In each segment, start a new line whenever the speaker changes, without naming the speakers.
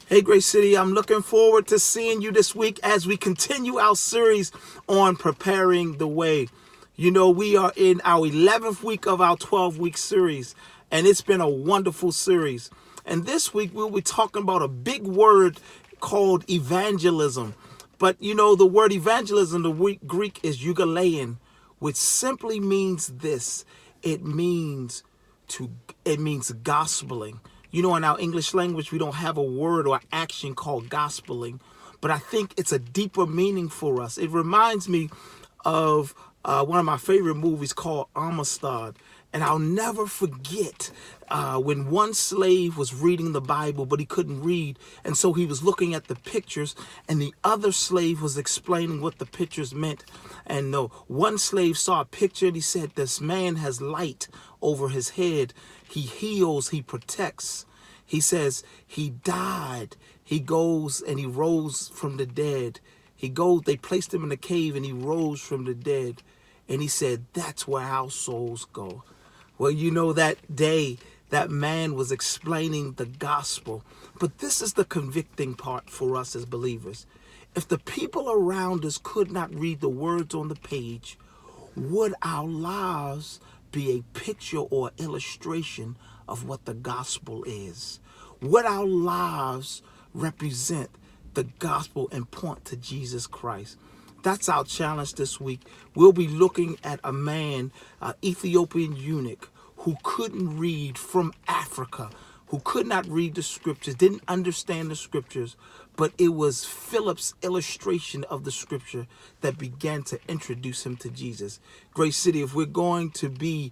Hey, Great City, I'm looking forward to seeing you this week as we continue our series on preparing the way. You know, we are in our 11th week of our 12-week series, and it's been a wonderful series. And this week, we'll be talking about a big word called evangelism. But, you know, the word evangelism, the Greek is eugeleion, which simply means this. It means gospeling. You know, in our English language, we don't have a word or action called gospeling, but I think it's a deeper meaning for us. It reminds me of one of my favorite movies called Amistad. And I'll never forget when one slave was reading the Bible, but he couldn't read. And so he was looking at the pictures, and the other slave was explaining what the pictures meant. And one slave saw a picture, and he said, this man has light over his head. He heals, he protects. He says, he died. He goes and he rose from the dead. They placed him in a cave, and he rose from the dead. And he said, that's where our souls go. Well, you know, that day, that man was explaining the gospel. But this is the convicting part for us as believers. If the people around us could not read the words on the page, would our lives be a picture or illustration of what the gospel is? Would our lives represent the gospel and point to Jesus Christ? That's our challenge this week. We'll be looking at a man, an Ethiopian eunuch, who couldn't read, from Africa, who could not read the scriptures, didn't understand the scriptures, but it was Philip's illustration of the scripture that began to introduce him to Jesus. Great City, if we're going to be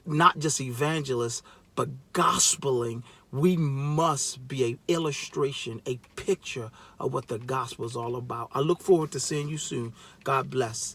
not just evangelists, but gospeling, we must be an illustration, a picture of what the gospel is all about. I look forward to seeing you soon. God bless.